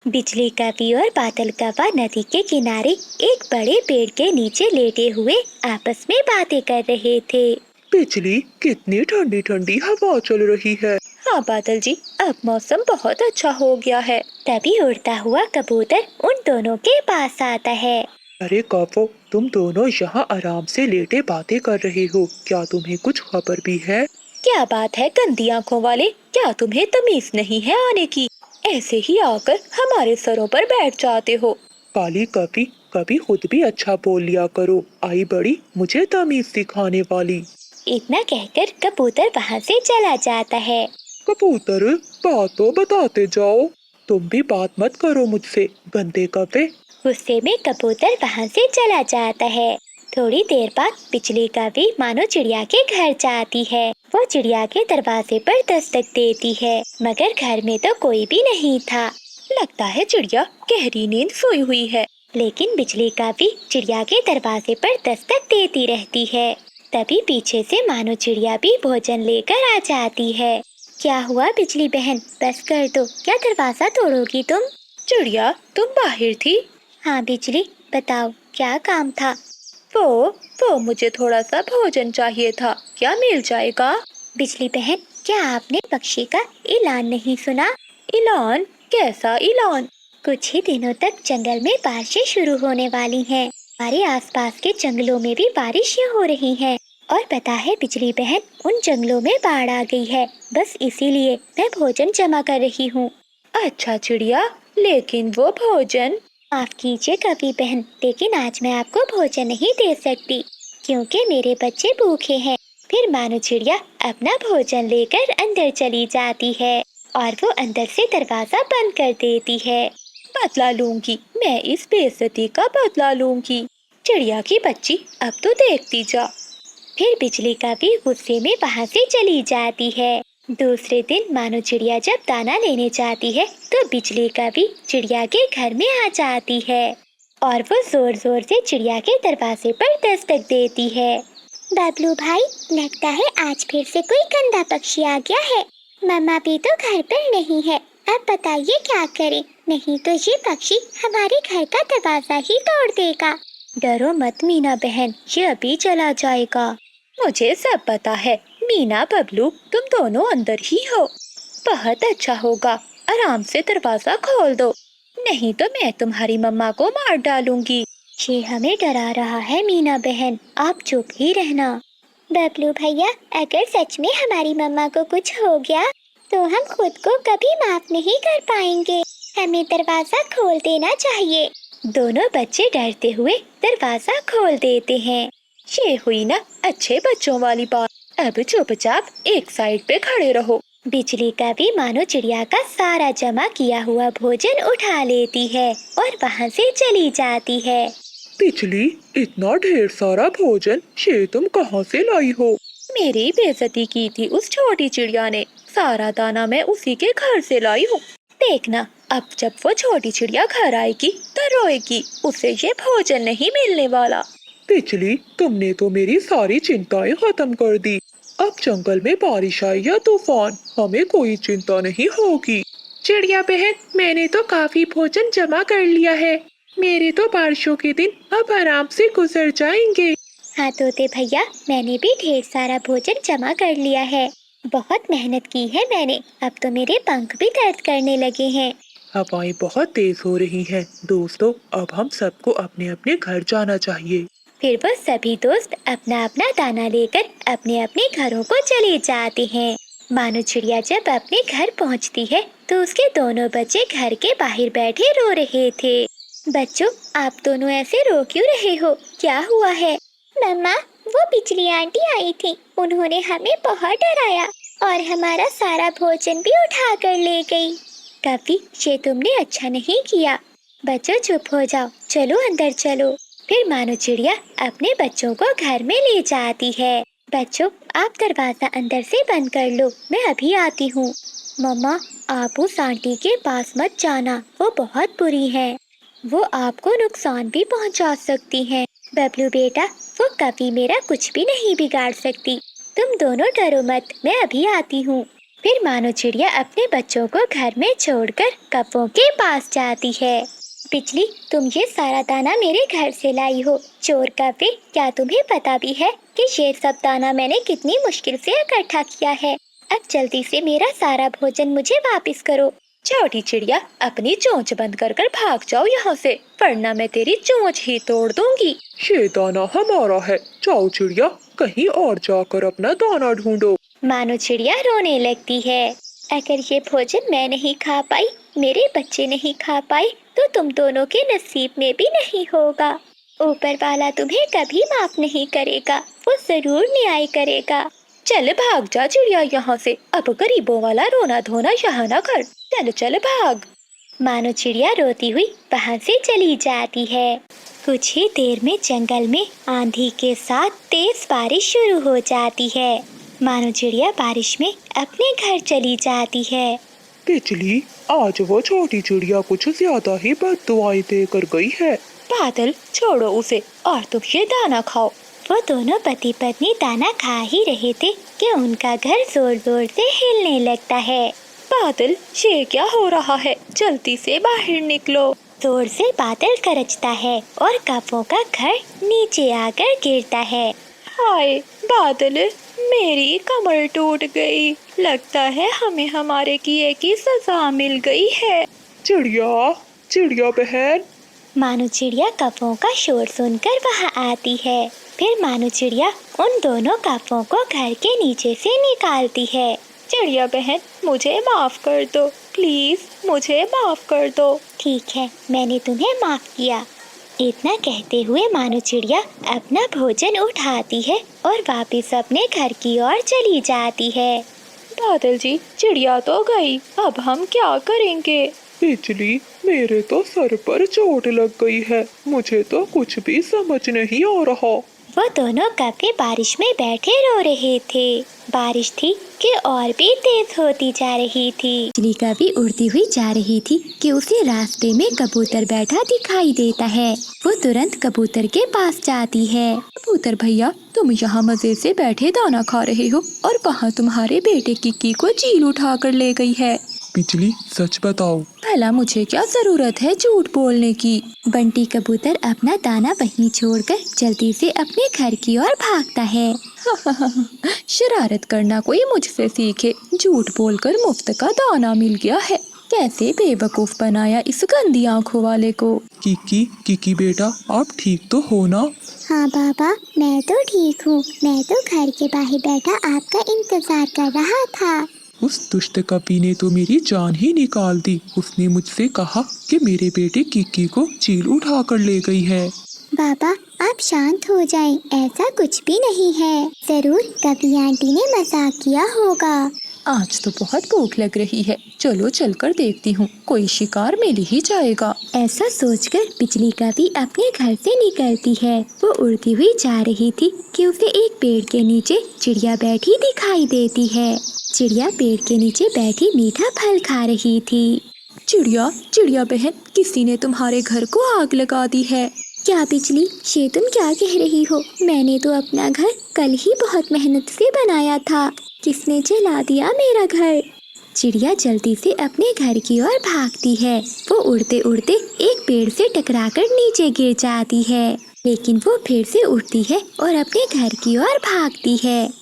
बिजली कवि और बादल कौवा नदी के किनारे एक बड़े पेड़ के नीचे लेटे हुए आपस में बातें कर रहे थे। बिजली, कितनी ठंडी ठंडी हवा चल रही है। हाँ बादल जी, अब मौसम बहुत अच्छा हो गया है। तभी उड़ता हुआ कबूतर उन दोनों के पास आता है। अरे कौवो, तुम दोनों यहाँ आराम से लेटे बातें कर रहे हो, क्या तुम्हें कुछ खबर भी है? क्या बात है गंदी आंखों वाले, क्या तुम्हें तमीज नहीं है आने की? ऐसे ही आकर हमारे सरों पर बैठ जाते हो। काली कवि, कभी खुद भी अच्छा बोल लिया करो। आई बड़ी मुझे तमीज सिखाने वाली। इतना कहकर कबूतर वहाँ से चला जाता है। कबूतर, बात तो बताते जाओ। तुम भी बात मत करो मुझसे, गंदे कौवे। गुस्से में कबूतर वहाँ से चला जाता है। थोड़ी देर बाद बिजली कवि मानो चिड़िया के घर जाती है। वो चिड़िया के दरवाजे पर दस्तक देती है, मगर घर में तो कोई भी नहीं था। लगता है चिड़िया गहरी नींद सोई हुई है। लेकिन बिजली कवि चिड़िया के दरवाजे पर दस्तक देती रहती है। तभी पीछे से मानो चिड़िया भी भोजन लेकर आ जाती है। क्या हुआ बिजली बहन, बस कर दो, क्या दरवाजा तोड़ोगी तुम? चिड़िया, तुम बाहर थी? हाँ बिजली, बताओ क्या काम था? वो मुझे थोड़ा सा भोजन चाहिए था, क्या मिल जाएगा? बिजली बहन, क्या आपने पक्षी का ऐलान नहीं सुना? ऐलान? कैसा ऐलान? कुछ ही दिनों तक जंगल में बारिशें शुरू होने वाली हैं। हमारे आसपास के जंगलों में भी बारिशें हो रही हैं। और पता है बिजली बहन, उन जंगलों में बाढ़ आ गई है। बस इसीलिए मैं भोजन जमा कर रही हूँ। अच्छा चिड़िया, लेकिन वो भोजन? माफ कीजिए कवि बहन, लेकिन आज मैं आपको भोजन नहीं दे सकती, क्योंकि मेरे बच्चे भूखे हैं। फिर मानो चिड़िया अपना भोजन लेकर अंदर चली जाती है और वो अंदर से दरवाजा बंद कर देती है। बदला लूंगी, मैं इस बेइज्जती का बदला लूंगी। चिड़िया की बच्ची, अब तो देखती जा। फिर बिजली कवि गुस्से में वहाँ से चली जाती है। दूसरे दिन मानो चिड़िया जब दाना लेने जाती है तो बिजली कवि चिड़िया के घर में आ जाती है और वो जोर जोर से चिड़िया के दरवाजे पर दस्तक देती है। बबलू भाई, लगता है आज फिर से कोई गंदा पक्षी आ गया है। मम्मा भी तो घर पर नहीं है, अब बताइए क्या करें, नहीं तो ये पक्षी हमारे घर का दरवाजा ही तोड़ देगा। डरो मत मीना बहन, ये अभी चला जाएगा। मुझे सब पता है मीना बबलू, तुम दोनों अंदर ही हो। बहुत अच्छा होगा, आराम से दरवाजा खोल दो, नहीं तो मैं तुम्हारी मम्मा को मार डालूंगी। ये हमें डरा रहा है मीना बहन, आप चुप ही रहना। बबलू भैया, अगर सच में हमारी मम्मा को कुछ हो गया तो हम खुद को कभी माफ नहीं कर पाएंगे। हमें दरवाजा खोल देना चाहिए। दोनों बच्चे डरते हुए दरवाजा खोल देते हैं। ये हुई ना अच्छे बच्चों वाली बात। अब चुपचाप एक साइड पे खड़े रहो। बिजली कवि मानो चिड़िया का सारा जमा किया हुआ भोजन उठा लेती है और वहाँ से चली जाती है। बिजली, इतना ढेर सारा भोजन ये तुम कहाँ से लाई हो? मेरी बेइज्जती की थी उस छोटी चिड़िया ने, सारा दाना मैं उसी के घर से लाई हूँ। देखना, अब जब वो छोटी चिड़िया घर आएगी तो रोएगी, उसे ये भोजन नहीं मिलने वाला। बिजली, तुमने तो मेरी सारी चिंताएं खत्म कर दी। अब जंगल में बारिश आई या तूफान, हमें कोई चिंता नहीं होगी। चिड़िया बहन, मैंने तो काफी भोजन जमा कर लिया है। मेरे तो बारिशों के दिन अब आराम से गुजर जाएंगे। हाँ तोते भैया, मैंने भी ढेर सारा भोजन जमा कर लिया है। बहुत मेहनत की है मैंने, अब तो मेरे पंख भी दर्द करने लगे हैं। हवाएं बहुत तेज हो रही हैं। दोस्तों, अब हम सबको अपने अपने घर जाना चाहिए। फिर वो सभी दोस्त अपना अपना दाना लेकर अपने अपने घरों को चले जाते हैं। मानो चिड़िया जब अपने घर पहुंचती है तो उसके दोनों बच्चे घर के बाहर बैठे रो रहे थे। बच्चों, आप दोनों ऐसे रो क्यों रहे हो, क्या हुआ है? मम्मा, वो बिजली आंटी आई थी, उन्होंने हमें बहुत डराया और हमारा सारा भोजन भी उठा कर ले गई। कवि, ये तुमने अच्छा नहीं किया। बच्चों चुप हो जाओ, चलो अंदर चलो। फिर मानो चिड़िया अपने बच्चों को घर में ले जाती है। बच्चों, आप दरवाजा अंदर से बंद कर लो, मैं अभी आती हूँ। मम्मा, आप उस आंटी के पास मत जाना, वो बहुत बुरी है, वो आपको नुकसान भी पहुँचा सकती हैं। बबलू बेटा, वो कभी मेरा कुछ भी नहीं बिगाड़ सकती, तुम दोनों डरो मत, मैं अभी आती हूँ। फिर मानो चिड़िया अपने बच्चों को घर में छोड़कर कौवों के पास जाती है। बिजली, तुम ये सारा दाना मेरे घर से लाई हो। चोर कौवे, क्या तुम्हें पता भी है कि ये सब दाना मैंने कितनी मुश्किल से इकट्ठा किया है। अब जल्दी से मेरा सारा भोजन मुझे वापस करो। छोटी चिड़िया, अपनी चोंच बंद कर कर भाग जाओ यहाँ से, वरना मैं तेरी चोंच ही तोड़ दूंगी। ये दाना हमारा है, जाओ चिड़िया, कहीं और जाकर अपना दाना ढूंढो। मानो चिड़िया रोने लगती है। अगर ये भोजन मैं नहीं खा पाई, मेरे बच्चे नहीं खा पाए, तो तुम दोनों के नसीब में भी नहीं होगा। ऊपर वाला तुम्हें कभी माफ नहीं करेगा, वो जरूर न्याय करेगा। चल भाग जा चिड़िया यहाँ से, अब गरीबों वाला रोना धोना यहाँ न कर। चल चल भाग। मानो चिड़िया रोती हुई वहाँ से चली जाती है। कुछ ही देर में जंगल में आंधी के साथ तेज बारिश शुरू हो जाती है। मानो चिड़िया बारिश में अपने घर चली जाती है। बिजली, आज वो छोटी चिड़िया कुछ ज्यादा ही बददुआएं देकर गई है। बादल, छोड़ो उसे और तुम ये दाना खाओ। वो दोनों पति पत्नी दाना खा ही रहे थे कि उनका घर जोर जोर से हिलने लगता है। बादल, ये क्या हो रहा है? जल्दी से बाहर निकलो। जोर से बादल गरजता है और कौवों का घर नीचे आकर गिरता है। हाय बादल, मेरी कमर टूट गई। लगता है हमें हमारे किए की सजा मिल गई है। चिड़िया, चिड़िया बहन। मानो चिड़िया कौवों का शोर सुनकर वहाँ आती है। फिर मानो चिड़िया उन दोनों कौवों को घर के नीचे से निकालती है। चिड़िया बहन, मुझे माफ कर दो, प्लीज मुझे माफ कर दो। ठीक है, मैंने तुम्हें माफ किया। इतना कहते हुए मानो चिड़िया अपना भोजन उठाती है और वापस अपने घर की ओर चली जाती है। बादल जी, चिड़िया तो गई, अब हम क्या करेंगे? बिजली, मेरे तो सर पर चोट लग गई है, मुझे तो कुछ भी समझ नहीं आ रहा। वो दोनों कौवे बारिश में बैठे रो रहे थे। बारिश थी कि और भी तेज होती जा रही थी। बिजली कौवी उड़ती हुई जा रही थी कि उसे रास्ते में कबूतर बैठा दिखाई देता है। वो तुरंत कबूतर के पास जाती है। कबूतर भैया, तुम यहाँ मजे से बैठे दाना खा रहे हो और वहाँ तुम्हारे बेटे किक्की को चील उठा कर ले गई है। बिजली, सच बताओ। भला मुझे क्या जरूरत है झूठ बोलने की? बंटी कबूतर अपना दाना वहीं छोड़कर जल्दी से अपने घर की ओर भागता है। शरारत करना कोई मुझसे सीखे, झूठ बोलकर मुफ्त का दाना मिल गया है। कैसे बेवकूफ बनाया इस गंदी आंखों वाले को। किकी बेटा, आप ठीक तो हो ना? हाँ बाबा, मैं तो ठीक हूँ। मैं तो घर के बाहर बैठा आपका इंतजार कर रहा था। उस दुष्ट कपी ने तो मेरी जान ही निकाल दी। उसने मुझसे कहा कि मेरे बेटे किक्की को चील उठा कर ले गई है। बाबा, आप शांत हो जाएं, ऐसा कुछ भी नहीं है। जरूर कभी आंटी ने मजाक किया होगा। आज तो बहुत भूख लग रही है, चलो चलकर देखती हूँ, कोई शिकार मिल ही जाएगा। ऐसा सोचकर बिजली कौवी अपने घर से निकलती है। वो उड़ती हुई जा रही थी कि उसे एक पेड़ के नीचे चिड़िया बैठी दिखाई देती है। चिड़िया पेड़ के नीचे बैठी मीठा फल खा रही थी। चिड़िया बहन, किसी ने तुम्हारे घर को आग लगा दी है। क्या बिजली, ये तुम क्या कह रही हो? मैंने तो अपना घर कल ही बहुत मेहनत से बनाया था। किसने जला दिया मेरा घर? चिड़िया जल्दी से अपने घर की ओर भागती है। वो उड़ते उड़ते एक पेड़ से टकराकर नीचे गिर जाती है, लेकिन वो फिर से उठती है और अपने घर की ओर भागती है।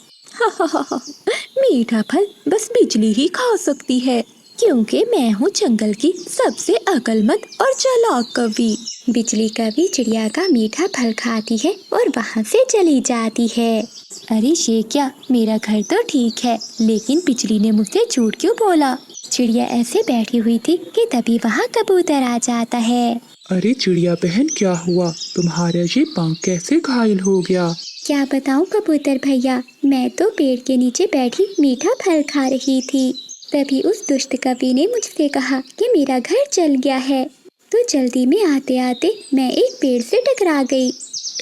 मीठा फल बस बिजली ही खा सकती है, क्योंकि मैं हूँ जंगल की सबसे अक्लमंद और चालाक कौवी। बिजली कौवी चिड़िया का मीठा फल खाती है और वहाँ से चली जाती है। अरे ये क्या, मेरा घर तो ठीक है, लेकिन बिजली ने मुझसे झूठ क्यों बोला? चिड़िया ऐसे बैठी हुई थी कि तभी वहाँ कबूतर आ जाता है। अरे चिड़िया बहन, क्या हुआ? तुम्हारा ये पाँव कैसे घायल हो गया? क्या बताऊँ कबूतर भैया, मैं तो पेड़ के नीचे बैठी मीठा फल खा रही थी। तभी उस दुष्ट कवि ने मुझसे कहा कि मेरा घर जल गया है, तो जल्दी में आते आते मैं एक पेड़ से टकरा गई।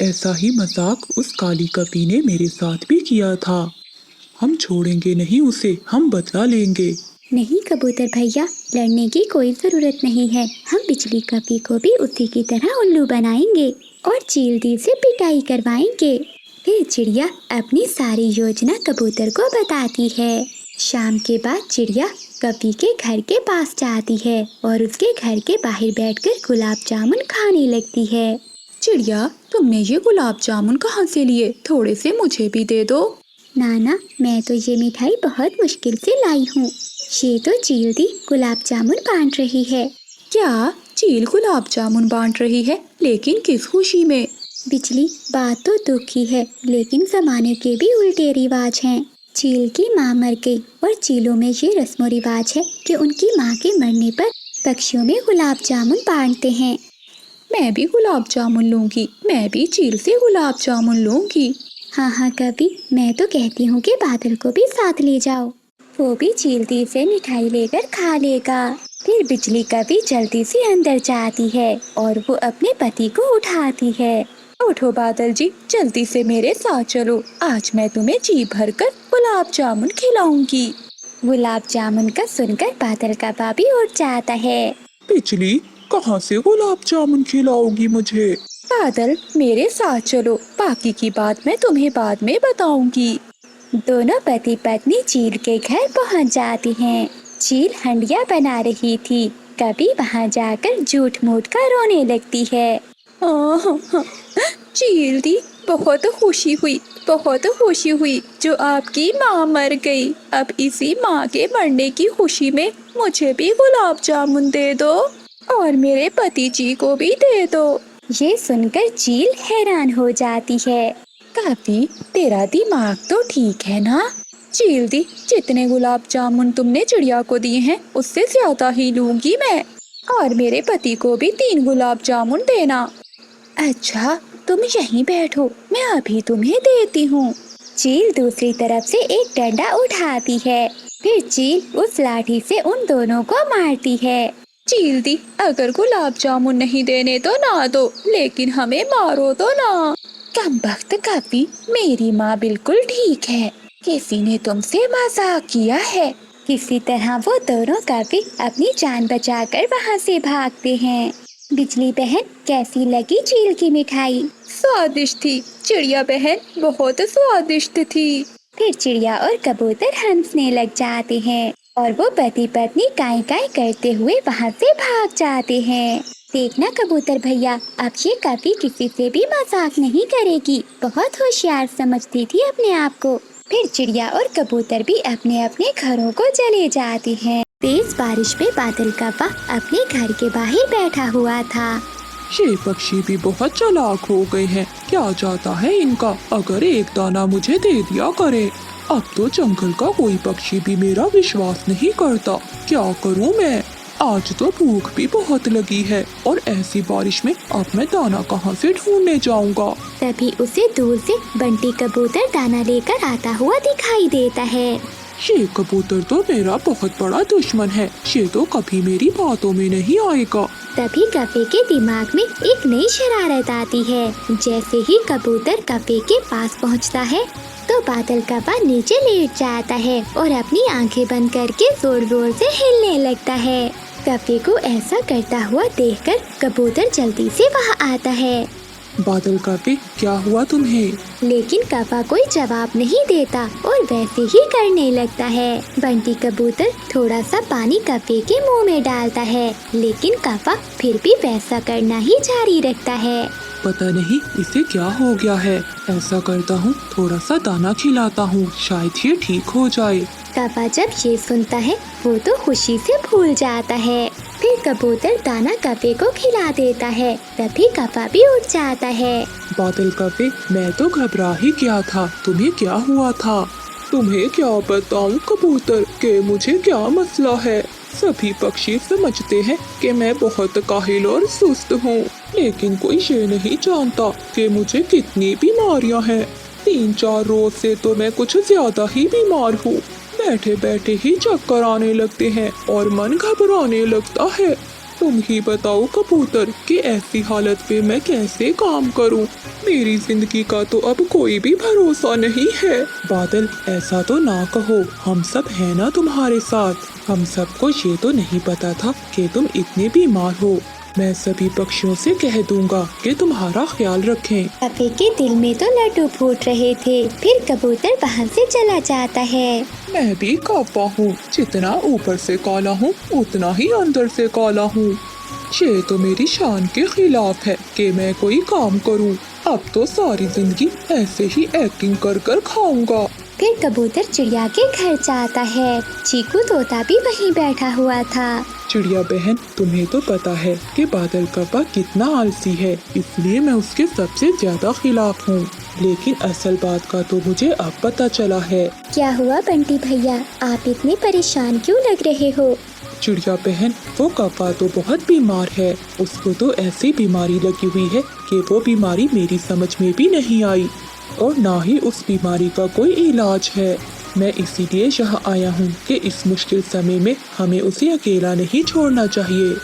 ऐसा ही मजाक उस काली कपी ने मेरे साथ भी किया था। हम छोड़ेंगे नहीं उसे, हम बदला लेंगे। नहीं कबूतर भैया, लड़ने की कोई जरूरत नहीं है। हम बिजली कपी को भी उसी की तरह उल्लू बनाएंगे और चील से पिटाई करवाएंगे। फिर चिड़िया अपनी सारी योजना कबूतर को बताती है। शाम के बाद चिड़िया कवि के घर के पास जाती है और उसके घर के बाहर बैठकर गुलाब जामुन खाने लगती है। चिड़िया, तुमने ये गुलाब जामुन कहाँ से लिए? थोड़े से मुझे भी दे दो। नाना, मैं तो ये मिठाई बहुत मुश्किल से लाई हूँ। ये तो चील दी गुलाब जामुन बांट रही है। क्या चील गुलाब जामुन बांट रही है? लेकिन किस खुशी में? बिजली, बात तो दुख की है, लेकिन जमाने के भी उल्टे रिवाज हैं। चील की माँ मर गई और चीलों में ये रस्म रिवाज है कि उनकी माँ के मरने पर पक्षियों में गुलाब जामुन बांटते हैं। मैं भी गुलाब जामुन लूंगी, मैं भी चील से गुलाब जामुन लूंगी। हाँ हाँ कवि, मैं तो कहती हूँ कि बादल को भी साथ ले जाओ, वो भी चील दी से मिठाई लेकर खा लेगा। फिर बिजली कवि जल्दी से अंदर जाती है और वो अपने पति को उठाती है। उठो बादल जी, जल्दी से मेरे साथ चलो, आज मैं तुम्हें जी भर कर गुलाब जामुन खिलाऊंगी। गुलाब जामुन का सुनकर बादल का बाबी उठ जाता है। बिजली, कहाँ से गुलाब जामुन खिलाओगी मुझे? बादल, मेरे साथ चलो, बाकी की बात मैं तुम्हें बाद में बताऊंगी। दोनों पति पत्नी चील के घर पहुंच जाती हैं। चील हंडिया बना रही थी। कभी वहां जाकर झूठ मूठ कर रोने लगती है। चील दी, बहुत खुशी हुई जो आपकी माँ मर गई। अब इसी माँ के मरने की खुशी में मुझे भी गुलाब जामुन दे दो और मेरे पति जी को भी दे दो। ये सुनकर चील हैरान हो जाती है। काफी, तेरा दिमाग तो ठीक है ना? चील दी, जितने गुलाब जामुन तुमने चिड़िया को दिए हैं उससे ज्यादा ही लूंगी मैं, और मेरे पति को भी 3 गुलाब जामुन देना। अच्छा, तुम यहीं बैठो, मैं अभी तुम्हें देती हूँ। चील दूसरी तरफ से एक डंडा उठाती है। फिर चील उस लाठी से उन दोनों को मारती है। चील दी, अगर गुलाब जामुन नहीं देने तो ना दो, लेकिन हमें मारो तो ना। कमबख्त काफी, मेरी माँ बिल्कुल ठीक है, किसी ने तुमसे मजाक किया है। किसी तरह वो दोनों काफी अपनी जान बचाकर वहाँ से भागते हैं। बिजली बहन, कैसी लगी चील की मिठाई? स्वादिष्ट थी चिड़िया बहन, बहुत स्वादिष्ट थी। फिर चिड़िया और कबूतर हंसने लग जाते हैं और वो पति पत्नी काई काई करते हुए वहाँ से भाग जाते हैं। देखना कबूतर भैया, अब ये कभी किसी से भी मजाक नहीं करेगी, बहुत होशियार समझती थी अपने आप को। फिर चिड़िया और कबूतर भी अपने अपने घरों को चले जाते हैं। तेज बारिश में बादल कव्वा अपने घर के बाहर बैठा हुआ था। ये पक्षी भी बहुत चालाक हो गए हैं, क्या जाता है इनका, अगर एक दाना मुझे दे दिया करे। अब तो जंगल का कोई पक्षी भी मेरा विश्वास नहीं करता, क्या करूं मैं? आज तो भूख भी बहुत लगी है और ऐसी बारिश में अब मैं दाना कहाँ से ढूंढने जाऊंगा? तभी उसे दूर से बंटी कबूतर दाना लेकर आता हुआ दिखाई देता है। ये कबूतर तो मेरा बहुत बड़ा दुश्मन है, ये तो कभी मेरी बातों में नहीं आएगा। तभी कफे के दिमाग में एक नई शरारत आती है। जैसे ही कबूतर कफे के पास पहुंचता है तो बादल कव्वा नीचे लेट जाता है और अपनी आंखें बंद करके जोर जोर से हिलने लगता है। कफे को ऐसा करता हुआ देखकर कबूतर जल्दी से वहाँ आता है। बादल कव्वे, क्या हुआ तुम्हें? लेकिन कव्वा कोई जवाब नहीं देता और वैसे ही करने लगता है। बंटी कबूतर थोड़ा सा पानी कव्वे के मुंह में डालता है, लेकिन कव्वा फिर भी वैसा करना ही जारी रखता है। पता नहीं इसे क्या हो गया है, ऐसा करता हूँ, थोड़ा सा दाना खिलाता हूँ, शायद ये ठीक हो जाए। कव्वा जब ये सुनता है वो तो खुशी से फूल जाता है। फिर कबूतर दाना कव्वे को खिला देता है, तभी कव्वा भी उठ जाता है। बादल कव्वे, मैं तो घबरा ही गया था, तुम्हें क्या हुआ था? तुम्हें क्या बताऊं कबूतर के मुझे क्या मसला है। सभी पक्षी समझते हैं कि मैं बहुत काहिल और सुस्त हूँ, लेकिन कोई ये नहीं जानता कि मुझे कितनी बीमारियाँ हैं। 3-4 रोज से तो मैं कुछ ज्यादा ही बीमार हूँ। बैठे बैठे ही चक्कर आने लगते हैं और मन घबराने लगता है। तुम ही बताओ कबूतर कि ऐसी हालत पे मैं कैसे काम करूं? मेरी जिंदगी का तो अब कोई भी भरोसा नहीं है। बादल, ऐसा तो ना कहो, हम सब है ना तुम्हारे साथ। हम सबको ये तो नहीं पता था कि तुम इतने बीमार हो। मैं सभी पक्षियों से कह दूंगा कि तुम्हारा ख्याल रखें। कौवे के दिल में तो लड्डू फूट रहे थे। फिर कबूतर वहाँ से चला जाता है। मैं भी कौवा हूँ, जितना ऊपर से काला हूँ उतना ही अंदर से काला हूँ। ये तो मेरी शान के खिलाफ है कि मैं कोई काम करूँ। अब तो सारी जिंदगी ऐसे ही एक्टिंग कर कर खाऊंगा। फिर कबूतर चिड़िया के घर जाता है। चीकू तोता भी वहीं बैठा हुआ था। चिड़िया बहन, तुम्हें तो पता है कि बादल कौवा कितना आलसी है, इसलिए मैं उसके सबसे ज्यादा खिलाफ हूँ। लेकिन असल बात का तो मुझे अब पता चला है। क्या हुआ बंटी भैया, आप इतने परेशान क्यों लग रहे हो? चिड़िया बहन, वो कौवा तो बहुत बीमार है। उसको तो ऐसी बीमारी लगी हुई है कि वो बीमारी मेरी समझ में भी नहीं आई और ना ही उस बीमारी का कोई इलाज है। मैं इसीलिए यहाँ आया हूँ कि इस मुश्किल समय में हमें उसे अकेला नहीं छोड़ना चाहिए।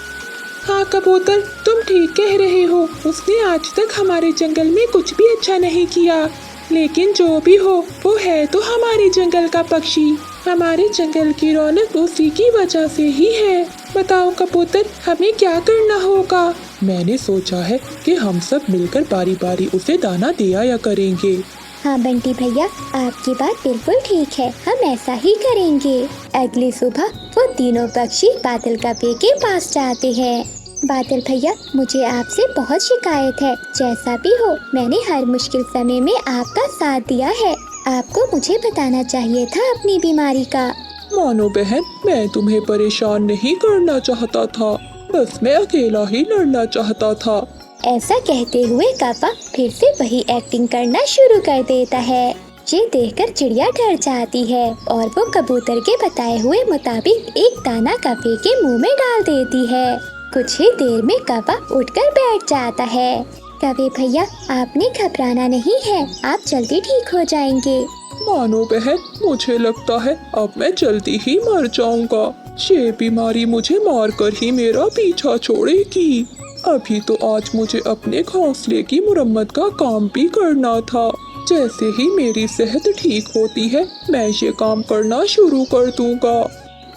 हाँ कबूतर, तुम ठीक कह रहे हो। उसने आज तक हमारे जंगल में कुछ भी अच्छा नहीं किया। लेकिन जो भी हो, वो है तो हमारे जंगल का पक्षी। हमारे जंगल की रौनक उसी की वजह से ही है। बताओ कबूतर, हमें क्या करना होगा? मैंने सोचा है कि हम सब मिलकर बारी बारी उसे दाना दिया करेंगे। हाँ बंटी भैया, आपकी बात बिल्कुल ठीक है, हम ऐसा ही करेंगे। अगली सुबह वो तीनों पक्षी बादल कौवे के पास जाते हैं। बादल भैया, मुझे आपसे बहुत शिकायत है। जैसा भी हो, मैंने हर मुश्किल समय में आपका साथ दिया है। आपको मुझे बताना चाहिए था अपनी बीमारी का। मानो बहन, मैं तुम्हें परेशान नहीं करना चाहता था, बस मैं अकेला ही लड़ना चाहता था। ऐसा कहते हुए कौवा फिर से वही एक्टिंग करना शुरू कर देता है। ये देखकर चिड़िया डर जाती है और वो कबूतर के बताए हुए मुताबिक एक दाना कौवे के मुंह में डाल देती है। कुछ ही देर में कौवा उठकर बैठ जाता है। कौवे भैया, आपने घबराना नहीं है, आप जल्दी ठीक हो जाएंगे। मानो बहन, मुझे लगता है अब मैं जल्दी ही मर जाऊंगा। ये बीमारी मुझे मारकर ही मेरा पीछा छोड़ेगी। अभी तो आज मुझे अपने घोंसले की मुरम्मत का काम भी करना था। जैसे ही मेरी सेहत ठीक होती है, मैं ये काम करना शुरू कर दूंगा।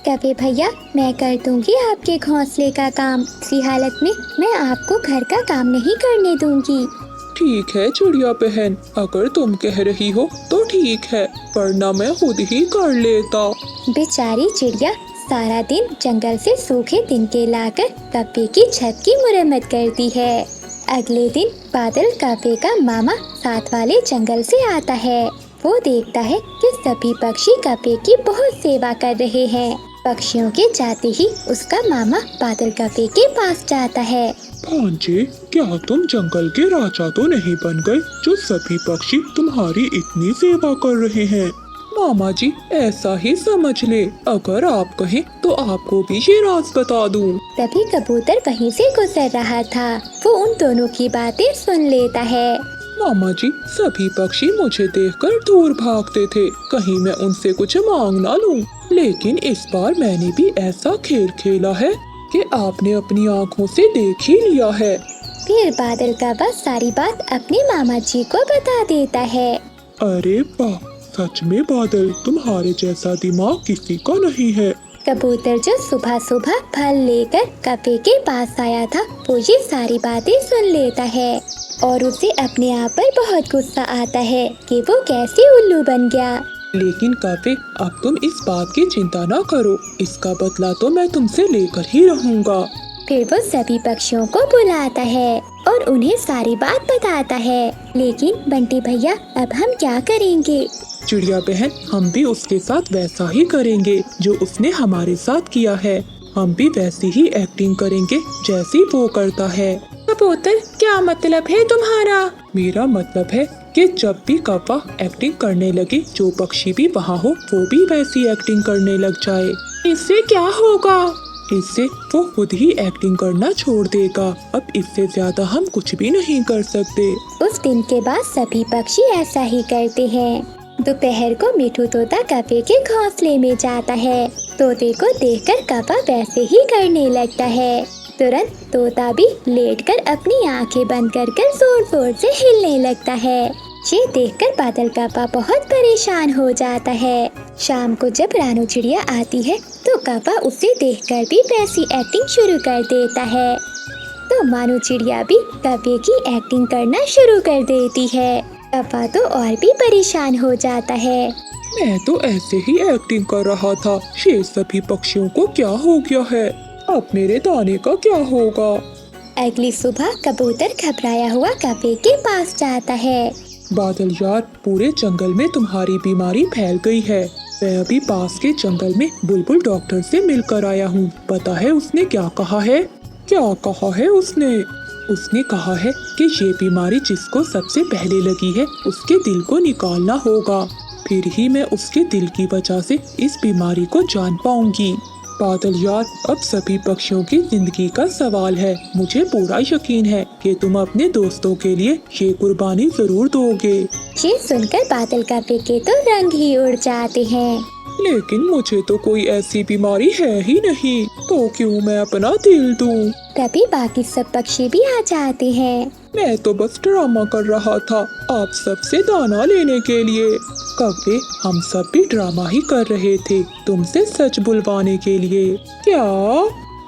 कौवे भैया, मैं कर दूंगी आपके घोंसले का काम। इसी हालत में मैं आपको घर का काम नहीं करने दूंगी। ठीक है चिड़िया बहन, अगर तुम कह रही हो तो ठीक है, वरना मैं खुद ही कर लेता। बेचारी चिड़िया सारा दिन जंगल से सूखे तिनके लाकर कौवे की छत की मुरम्मत करती है। अगले दिन बादल कौवे का मामा साथ वाले जंगल से आता है। वो देखता है कि सभी पक्षी कौवे की बहुत सेवा कर रहे हैं। पक्षियों के जाते ही उसका मामा बादल कौवे के पास जाता है। भांजे, क्या तुम जंगल के राजा तो नहीं बन गए जो सभी पक्षी तुम्हारी इतनी सेवा कर रहे हैं? मामा जी, ऐसा ही समझ ले। अगर आप कहें तो आपको भी ये राज बता दूं। तभी कबूतर वहीं से गुजर रहा था। वो उन दोनों की बातें सुन लेता है। मामा जी, सभी पक्षी मुझे देखकर दूर भागते थे, कहीं मैं उनसे कुछ मांग ना लूं। लेकिन इस बार मैंने भी ऐसा खेल खेला है कि आपने अपनी आँखों से देख ही लिया है। फिर बादल कौवा सारी बात अपने मामा जी को बता देता है। अरे वाह, सच में बादल, तुम्हारे जैसा दिमाग किसी का नहीं है। कबूतर जो सुबह सुबह फल लेकर कौवे के पास आया था, वो ये सारी बातें सुन लेता है और उसे अपने आप पर बहुत गुस्सा आता है कि वो कैसे उल्लू बन गया। लेकिन कौवे, अब तुम इस बात की चिंता ना करो, इसका बदला तो मैं तुमसे लेकर ही रहूंगा। फिर वो सभी पक्षियों को बुलाता है और उन्हें सारी बात बताता है। लेकिन बंटी भैया, अब हम क्या करेंगे? चिड़िया बहन, हम भी उसके साथ वैसा ही करेंगे जो उसने हमारे साथ किया है। हम भी वैसी ही एक्टिंग करेंगे जैसी वो करता है। कबूतर, क्या मतलब है तुम्हारा? मेरा मतलब है कि जब भी कौवा एक्टिंग करने लगे, जो पक्षी भी वहाँ हो वो भी वैसी एक्टिंग करने लग जाए। इससे क्या होगा? इससे वो खुद ही एक्टिंग करना छोड़ देगा। अब इससे ज्यादा हम कुछ भी नहीं कर सकते। उस दिन के बाद सभी पक्षी ऐसा ही करते हैं। दोपहर को मिठू तोता कौवे के घोंसले में जाता है। तोते को देखकर कौवा वैसे ही करने लगता है। तुरंत तोता भी लेटकर अपनी आंखें बंद कर जोर जोर से हिलने लगता है। ये देखकर बादल कौवा बहुत परेशान हो जाता है। शाम को जब रानू चिड़िया आती है तो कौवा उसे देखकर भी वैसी एक्टिंग शुरू कर देता है। तो मानो चिड़िया भी कौवे की एक्टिंग करना शुरू कर देती है। कौवा तो और भी परेशान हो जाता है। मैं तो ऐसे ही एक्टिंग कर रहा था। ये सभी पक्षियों को क्या हो गया है? अब मेरे दाने का क्या होगा? अगली सुबह कबूतर घबराया हुआ कौवे के पास जाता है। बादल यार, पूरे जंगल में तुम्हारी बीमारी फैल गई है। मैं अभी पास के जंगल में बुलबुल डॉक्टर से मिलकर आया हूँ। पता है उसने क्या कहा है? क्या कहा है उसने? उसने कहा है कि ये बीमारी जिसको सबसे पहले लगी है उसके दिल को निकालना होगा, फिर ही मैं उसके दिल की वजह से इस बीमारी को जान पाऊंगी। बादल यार, अब सभी पक्षियों की जिंदगी का सवाल है। मुझे पूरा यकीन है कि तुम अपने दोस्तों के लिए ये कुर्बानी जरूर दोगे। ये सुनकर बादल कौवे के तो रंग ही उड़ जाते हैं। लेकिन मुझे तो कोई ऐसी बीमारी है ही नहीं, तो क्यों मैं अपना दिल दूं? तभी बाकी सब पक्षी भी आ जाते हैं। मैं तो बस ड्रामा कर रहा था आप सबसे दाना लेने के लिए। कौवे, हम सब भी ड्रामा ही कर रहे थे तुमसे सच बुलवाने के लिए। क्या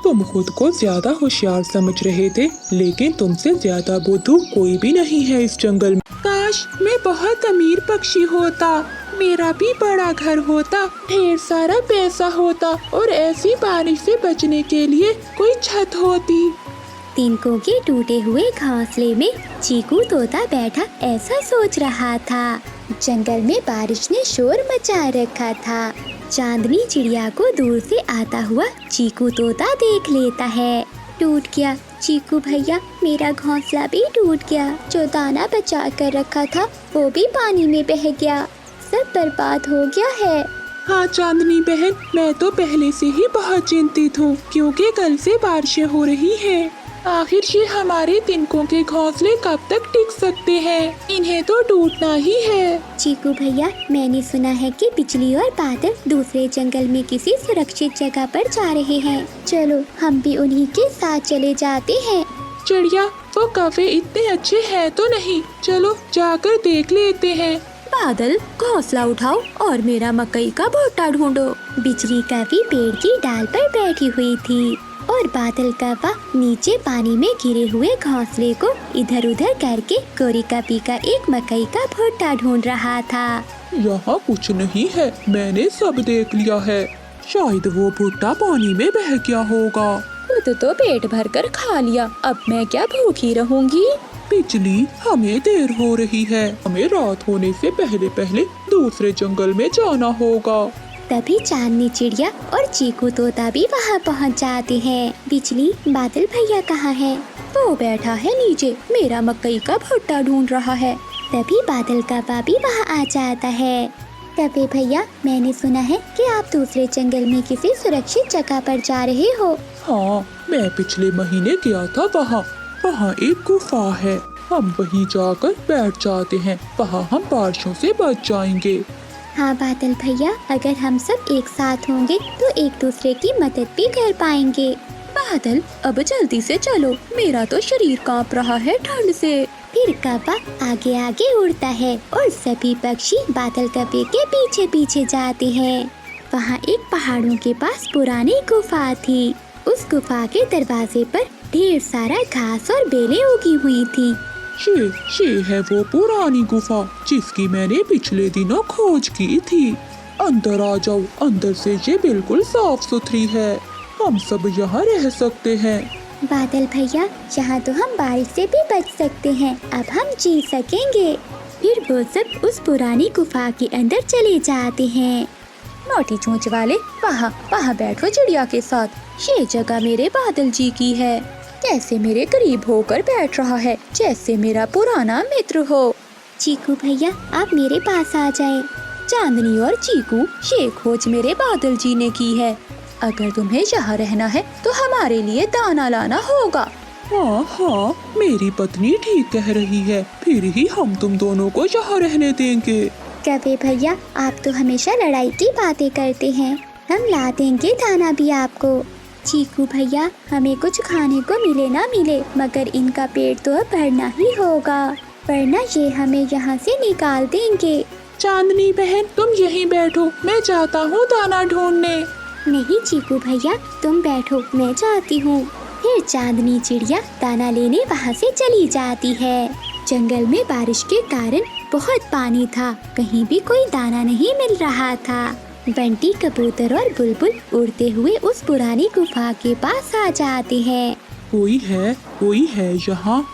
तुम खुद को ज्यादा होशियार समझ रहे थे, लेकिन तुमसे ज्यादा बुद्धू कोई भी नहीं है इस जंगल में। काश मैं बहुत अमीर पक्षी होता, मेरा भी बड़ा घर होता, ढेर सारा पैसा होता और ऐसी बारिश से बचने के लिए कोई छत होती। तिनकों के टूटे हुए घोंसले में चीकू तोता बैठा ऐसा सोच रहा था। जंगल में बारिश ने शोर मचा रखा था। चांदनी चिड़िया को दूर से आता हुआ चीकू तोता देख लेता है। टूट गया चीकू भैया, मेरा घोंसला भी टूट गया। जो दाना बचा कर रखा था वो भी पानी में बह गया, सब बर्बाद हो गया है। हाँ चांदनी बहन, मैं तो पहले से ही बहुत चिंतित हूँ क्योंकि कल से बारिशें हो रही हैं। आखिर ये हमारे तिनकों के घोंसले कब तक टिक सकते हैं? इन्हें तो टूटना ही है। चीकू भैया, मैंने सुना है कि बिजली और बादल दूसरे जंगल में किसी सुरक्षित जगह पर जा रहे हैं। चलो हम भी उन्हीं के साथ चले जाते हैं। चिड़िया, वो कौवे इतने अच्छे हैं तो नहीं, चलो जाकर देख लेते हैं। बादल, घोंसला उठाओ और मेरा मकई का भुट्टा ढूंढो। बिजली कौवी पेड़ की डाल पर बैठी हुई थी और बादल कौवा नीचे पानी में गिरे हुए घोंसले को इधर उधर करके गोरी कौवी का एक मकई का भुट्टा ढूंढ रहा था। यहाँ कुछ नहीं है, मैंने सब देख लिया है। शायद वो भुट्टा पानी में बह गया होगा। खुद तो पेट भर कर खा लिया, अब मैं क्या भूखी रहूंगी। बिजली, हमें देर हो रही है, हमें रात होने से पहले पहले दूसरे जंगल में जाना होगा। तभी चांदनी चिड़िया और चीकू तोता भी वहाँ पहुँच जाते हैं। बिजली, बादल भैया कहाँ है? वो बैठा है नीचे, मेरा मकई का भुट्टा ढूंढ रहा है। तभी बादल कौवा भी वहाँ आ जाता है। तभी भैया, मैंने सुना है कि आप दूसरे जंगल में किसी सुरक्षित जगह पर जा रहे हो। हाँ, मैं पिछले महीने गया था वहाँ। वहाँ एक गुफा है, हम वहीं जाकर बैठ जाते हैं, वहाँ हम बारिशों से बच जाएंगे। हाँ बादल भैया, अगर हम सब एक साथ होंगे तो एक दूसरे की मदद भी कर पाएंगे। बादल, अब जल्दी से चलो, मेरा तो शरीर कांप रहा है ठंड से। फिर कौवा आगे आगे उड़ता है और सभी पक्षी बादल कौवे के पीछे पीछे जाते हैं। वहाँ एक पहाड़ों के पास पुरानी गुफा थी। उस गुफा के दरवाजे पर ढेर सारा घास और बेलें उगी हुई थी। ये है वो पुरानी गुफा जिसकी मैंने पिछले दिनों खोज की थी। अंदर आ जाओ, अंदर से ये बिल्कुल साफ सुथरी है, हम सब यहाँ रह सकते हैं। बादल भैया, यहाँ तो हम बारिश से भी बच सकते हैं, अब हम जी सकेंगे। फिर वो सब उस पुरानी गुफा के अंदर चले जाते हैं। नोटी चोंच वाले, वहाँ बैठो चिड़िया के साथ। ये जगह मेरे बादल जी की है। कैसे मेरे करीब होकर बैठ रहा है, जैसे मेरा पुराना मित्र हो। चीकू भैया, आप मेरे पास आ जाएं। चांदनी और चीकू, ये खोज मेरे बादल जी ने की है। अगर तुम्हें यहाँ रहना है तो हमारे लिए दाना लाना होगा। हाँ, मेरी पत्नी ठीक कह रही है, फिर ही हम तुम दोनों को यहाँ रहने देंगे। कौवे भैया, आप तो हमेशा लड़ाई की बातें करते हैं, हम ला देंगे दाना भी आपको। चीकू भैया, हमें कुछ खाने को मिले ना मिले, मगर इनका पेट तो अब भरना ही होगा, वरना ये हमें यहाँ से निकाल देंगे। चांदनी बहन, तुम यहीं बैठो, मैं जाता हूँ दाना ढूंढने। नहीं चीकू भैया, तुम बैठो, मैं जाती हूँ। फिर चांदनी चिड़िया दाना लेने वहाँ से चली जाती है। जंगल में बारिश के कारण बहुत पानी था, कहीं भी कोई दाना नहीं मिल रहा था। बंटी, कबूतर और बुलबुल उड़ते हुए उस पुरानी गुफा के पास आ जाते हैं। कोई है यहाँ?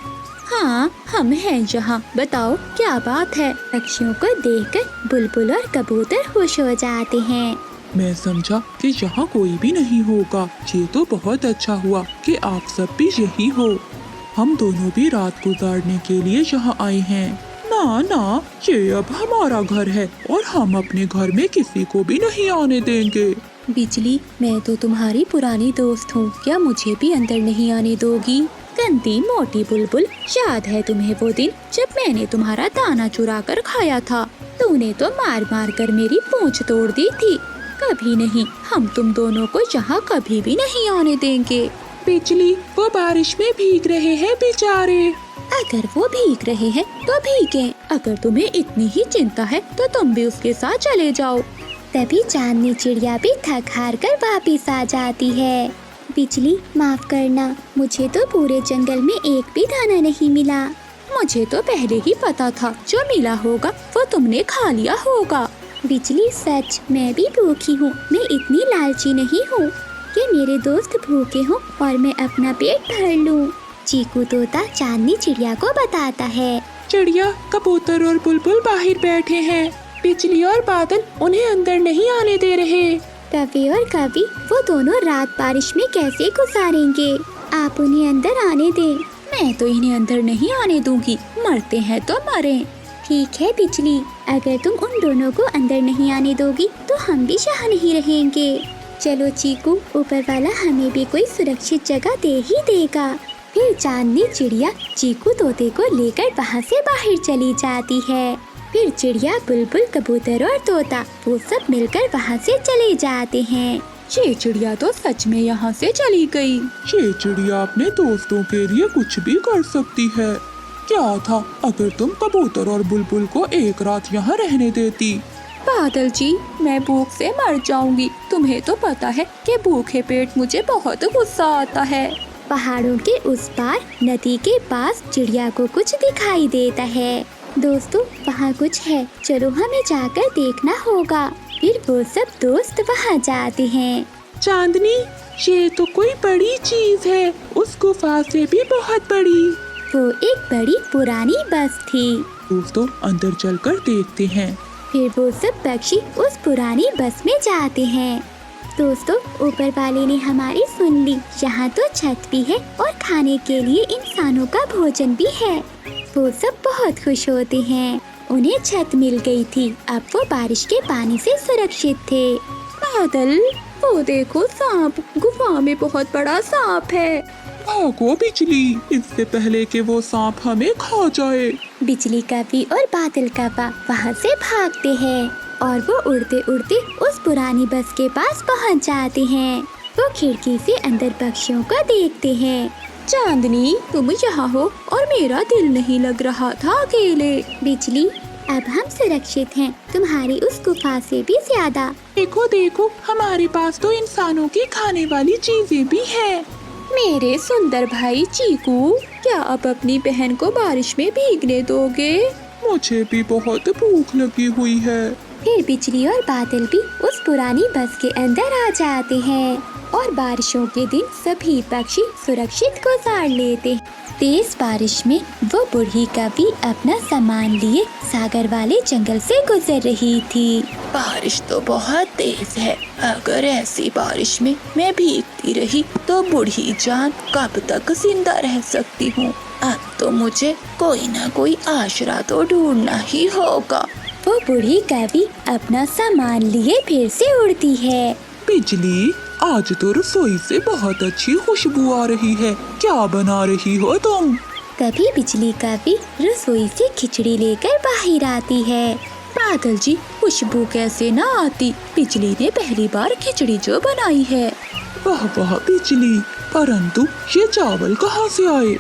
हाँ, हम हैं यहाँ, बताओ क्या बात है। पक्षियों को देखकर बुलबुल और कबूतर खुश हो जाते हैं। मैं समझा कि यहाँ कोई भी नहीं होगा। ये तो बहुत अच्छा हुआ कि आप सब भी यही हो। हम दोनों भी रात गुजारने के लिए यहाँ आए हैं। ना, ये अब हमारा घर है और हम अपने घर में किसी को भी नहीं आने देंगे। बिजली, मैं तो तुम्हारी पुरानी दोस्त हूँ, क्या मुझे भी अंदर नहीं आने दोगी? गंदी मोटी बुलबुल, याद है तुम्हें वो दिन जब मैंने तुम्हारा दाना चुरा कर खाया था? तूने तो मार मार कर मेरी पूंछ तोड़ दी थी। कभी नहीं, हम तुम दोनों को यहाँ कभी भी नहीं आने देंगे। बिजली, वो बारिश में भीग रहे हैं बेचारे। अगर वो भीग रहे हैं तो भीगे, अगर तुम्हें इतनी ही चिंता है तो तुम भी उसके साथ चले जाओ। तभी चांदनी चिड़िया भी थक हार कर वापिस आ जाती है। बिजली, माफ करना, मुझे तो पूरे जंगल में एक भी दाना नहीं मिला। मुझे तो पहले ही पता था जो मिला होगा वो तुमने खा लिया होगा। बिजली, सच मैं भी भूखी हूँ। मैं इतनी लालची नहीं हूँ कि मेरे दोस्त भूखे हों और मैं अपना पेट भर लूँ। चीकू तोता चांदनी चिड़िया को बताता है। चिड़िया, कबूतर और बुलबुल बाहर बैठे हैं। बिजली और बादल उन्हें अंदर नहीं आने दे रहे। कवि और कवि, वो दोनों रात बारिश में कैसे गुजारेंगे? आप उन्हें अंदर आने दें। मैं तो इन्हें अंदर नहीं आने दूंगी, मरते हैं तो मरें। ठीक है बिजली, अगर तुम उन दोनों को अंदर नहीं आने दोगी तो हम भी यहाँ नहीं रहेंगे। चलो चीकू, ऊपर वाला हमें भी कोई सुरक्षित जगह दे ही देगा। फिर चांदनी चिड़िया चीकू तोते को लेकर वहाँ से बाहर चली जाती है। फिर चिड़िया, बुलबुल, कबूतर और तोता वो सब मिलकर वहाँ से चले जाते हैं। ये चिड़िया तो सच में यहाँ से चली गई। ये चिड़िया अपने दोस्तों के लिए कुछ भी कर सकती है। क्या था अगर तुम कबूतर और बुलबुल को एक रात यहाँ रहने देती? बादल जी, मैं भूख से मर जाऊंगी। तुम्हें तो पता है कि भूखे पेट मुझे बहुत गुस्सा आता है। पहाड़ों के उस पार नदी के पास चिड़िया को कुछ दिखाई देता है। दोस्तों, वहाँ कुछ है, चलो हमें जाकर देखना होगा। फिर वो सब दोस्त वहाँ जाते हैं। चांदनी, ये तो कोई बड़ी चीज है, उस गुफा से भी बहुत बड़ी। वो एक बड़ी पुरानी बस थी। दोस्तों, अंदर चलकर देखते हैं। फिर वो सब पक्षी उस पुरानी बस में जाते हैं। दोस्तों, ऊपर वाले ने हमारी सुन ली। यहाँ तो छत भी है और खाने के लिए इंसानों का भोजन भी है। वो सब बहुत खुश होते हैं, उन्हें छत मिल गई थी। अब वो बारिश के पानी से सुरक्षित थे। बादल, वो देखो सांप, गुफा में बहुत बड़ा सांप है। भागो बिजली, इससे पहले कि वो सांप हमें खा जाए। बिजली कवि और बादल कव्वा वहाँ से भागते हैं और वो उड़ते उड़ते उस पुरानी बस के पास पहुँच जाते हैं। वो खिड़की से अंदर पक्षियों को देखते हैं। चांदनी, तुम यहाँ हो और मेरा दिल नहीं लग रहा था अकेले। बिजली, अब हम सुरक्षित हैं, तुम्हारी उस गुफा से भी ज्यादा। देखो देखो, हमारे पास तो इंसानों की खाने वाली चीजें भी हैं। मेरे सुंदर भाई चीकू, क्या अब अपनी बहन को बारिश में भीगने दोगे? मुझे भी बहुत भूख लगी हुई है। फिर बिजली और बादल भी उस पुरानी बस के अंदर आ जाते हैं और बारिशों के दिन सभी पक्षी सुरक्षित गुजार लेते। तेज बारिश में वो बूढ़ी कवि अपना सामान लिए सागर वाले जंगल से गुजर रही थी। बारिश तो बहुत तेज है, अगर ऐसी बारिश में मैं भीगती रही तो बूढ़ी जान कब तक जिंदा रह सकती हूँ। अब तो मुझे कोई ना कोई आसरा तो ढूंढना ही होगा। वो बूढ़ी कवि अपना सामान लिए फिर से उड़ती है। बिजली, आज तो रसोई से बहुत अच्छी खुशबू आ रही है, क्या बना रही हो तुम? तभी बिजली कवि रसोई से खिचड़ी लेकर बाहर आती है। बादल जी, खुशबू कैसे ना आती, बिजली ने पहली बार खिचड़ी जो बनाई है। वाह वाह बिजली, परंतु ये चावल कहाँ से आए?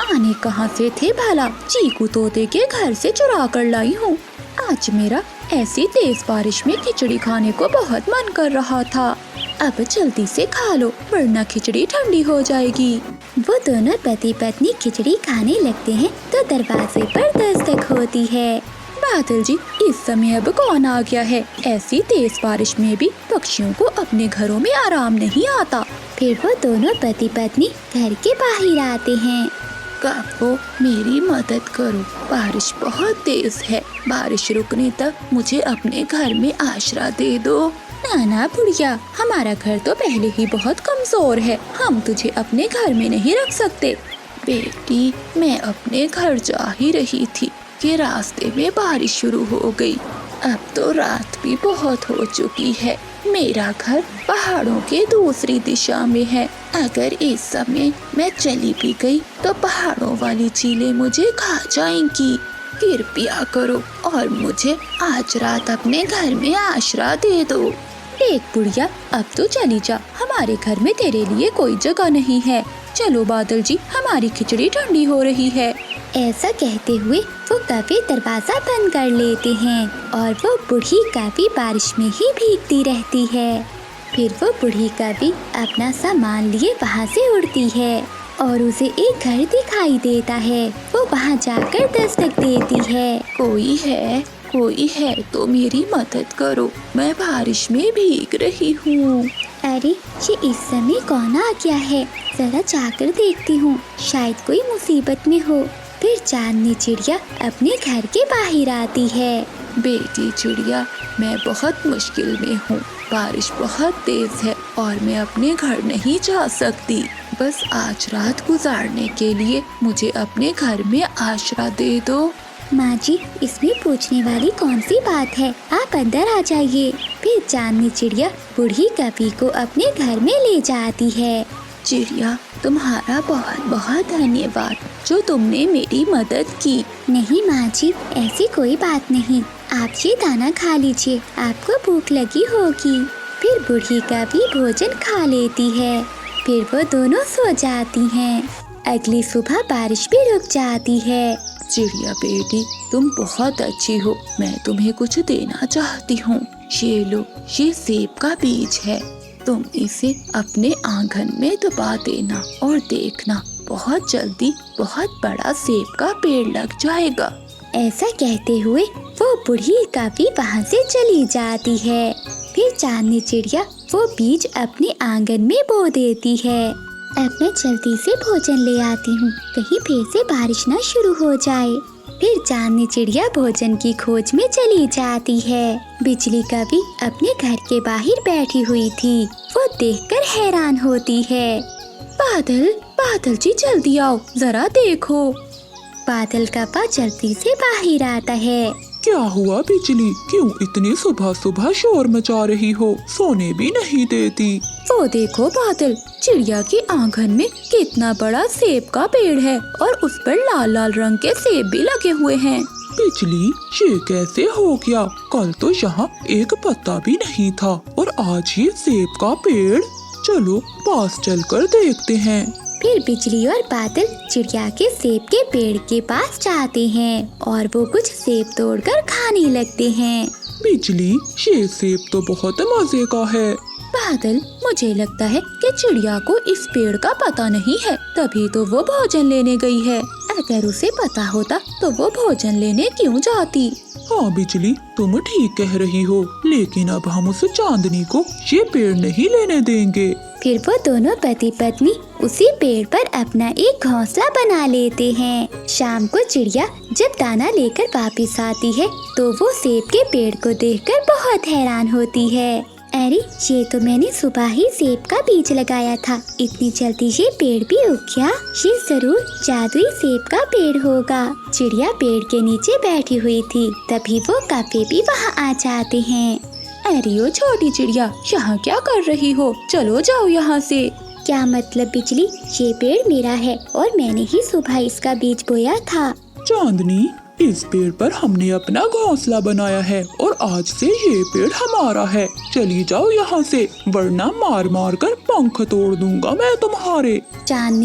आने कहाँ से थे भला, चीकू तोते के घर से चुरा कर लाई हूँ। आज मेरा ऐसी तेज बारिश में खिचड़ी खाने को बहुत मन कर रहा था। अब जल्दी से खा लो वरना खिचड़ी ठंडी हो जाएगी। वो दोनों पति पत्नी खिचड़ी खाने लगते हैं तो दरवाजे पर दस्तक होती है। बादल जी, इस समय अब कौन आ गया है? ऐसी तेज बारिश में भी पक्षियों को अपने घरों में आराम नहीं आता। फिर वो दोनों पति पत्नी घर के बाहर आते हैं। काको, मेरी मदद करो, बारिश बहुत तेज है। बारिश रुकने तक मुझे अपने घर में आश्रय दे दो। नाना बुढ़िया, हमारा घर तो पहले ही बहुत कमजोर है, हम तुझे अपने घर में नहीं रख सकते। बेटी, मैं अपने घर जा ही रही थी कि रास्ते में बारिश शुरू हो गई। अब तो रात भी बहुत हो चुकी है। मेरा घर पहाड़ों के दूसरी दिशा में है। अगर इस समय मैं चली भी गई तो पहाड़ों वाली चीलें मुझे खा जाएंगी। कृपया करो और मुझे आज रात अपने घर में आश्रय दे दो। देख बुढ़िया, अब तो चली जा, हमारे घर में तेरे लिए कोई जगह नहीं है। चलो बादल जी, हमारी खिचड़ी ठंडी हो रही है। ऐसा कहते हुए वो कभी दरवाजा बंद कर लेते हैं और वो बूढ़ी कभी बारिश में ही भीगती रहती है। फिर वो बूढ़ी कभी अपना सामान लिए वहाँ से उड़ती है और उसे एक घर दिखाई देता है। वो वहाँ जाकर दस्तक देती है। कोई है तो मेरी मदद करो, मैं बारिश में भीग रही हूँ। अरे, ये इस समय कौन आ गया है? जरा जाकर देखती हूँ, शायद कोई मुसीबत में हो। फिर चांदनी चिड़िया अपने घर के बाहर आती है। बेटी चिड़िया, मैं बहुत मुश्किल में हूँ। बारिश बहुत तेज है और मैं अपने घर नहीं जा सकती। बस आज रात गुजारने के लिए मुझे अपने घर में आश्रय दे दो। माँ जी, इसमें पूछने वाली कौन सी बात है? आप अंदर आ जाइए। फिर चांदनी चिड़िया बूढ़ी कभी को अपने घर में ले जाती है। चिड़िया, तुम्हारा बहुत बहुत धन्यवाद जो तुमने मेरी मदद की। नहीं माँ जी, ऐसी कोई बात नहीं। आप ये दाना खा लीजिए, आपको भूख लगी होगी। फिर बूढ़ी कभी भोजन खा लेती है। फिर वो दोनों सो जाती हैं। अगली सुबह बारिश भी रुक जाती है। चिड़िया बेटी, तुम बहुत अच्छी हो। मैं तुम्हें कुछ देना चाहती हूँ। ये लो, ये सेब का बीज है। तुम इसे अपने आंगन में दबा देना और देखना, बहुत जल्दी बहुत बड़ा सेब का पेड़ लग जाएगा। ऐसा कहते हुए वो बूढ़ी कभी वहाँ से चली जाती है। फिर चांदनी चिड़िया वो बीज अपने आंगन में बो देती है। अब मैं जल्दी से भोजन ले आती हूँ, कहीं फिर से बारिश न शुरू हो जाए। फिर चांदनी चिड़िया भोजन की खोज में चली जाती है। बिजली कभी अपने घर के बाहर बैठी हुई थी। वो देखकर हैरान होती है। बादल जी, जल्दी आओ, जरा देखो। बादल कपा जल्दी से बाहर आता है। क्या हुआ बिजली, क्यों इतनी सुबह सुबह शोर मचा रही हो? सोने भी नहीं देती। वो देखो बादल, चिड़िया के आंगन में कितना बड़ा सेब का पेड़ है और उस पर लाल लाल रंग के सेब भी लगे हुए हैं। बिजली, ये कैसे हो गया? कल तो यहाँ एक पत्ता भी नहीं था और आज ये सेब का पेड़। चलो पास चलकर देखते हैं। फिर बिजली और बादल चिड़िया के सेब के पेड़ के पास जाते हैं और वो कुछ सेब तोड़कर खाने लगते हैं। बिजली, ये सेब तो बहुत मजे का है। बादल, मुझे लगता है कि चिड़िया को इस पेड़ का पता नहीं है, तभी तो वो भोजन लेने गई है। अगर उसे पता होता तो वो भोजन लेने क्यों जाती? हाँ बिजली, तुम ठीक कह रही हो, लेकिन अब हम उस चांदनी को ये पेड़ नहीं लेने देंगे। फिर वो दोनों पति पत्नी उसी पेड़ पर अपना एक घोंसला बना लेते हैं। शाम को चिड़िया जब दाना लेकर वापस आती है तो वो सेब के पेड़ को देखकर बहुत हैरान होती है। अरे, ये तो मैंने सुबह ही सेब का बीज लगाया था, इतनी जल्दी ये पेड़ भी उग गया। ये जरूर जादुई सेब का पेड़ होगा। चिड़िया पेड़ के नीचे बैठी हुई थी, तभी वो कौवे भी वहाँ आ जाते हैं। अरे ओ छोटी चिड़िया, यहाँ क्या कर रही हो? चलो जाओ यहाँ से। क्या मतलब बिजली, ये पेड़ मेरा है और मैंने ही सुबह इसका बीज बोया था। चांदनी, इस पेड़ पर हमने अपना घोंसला बनाया है और आज से ये पेड़ हमारा है। चली जाओ यहाँ से, वरना मार मार कर पंख तोड़ दूंगा मैं तुम्हारे। चांदनी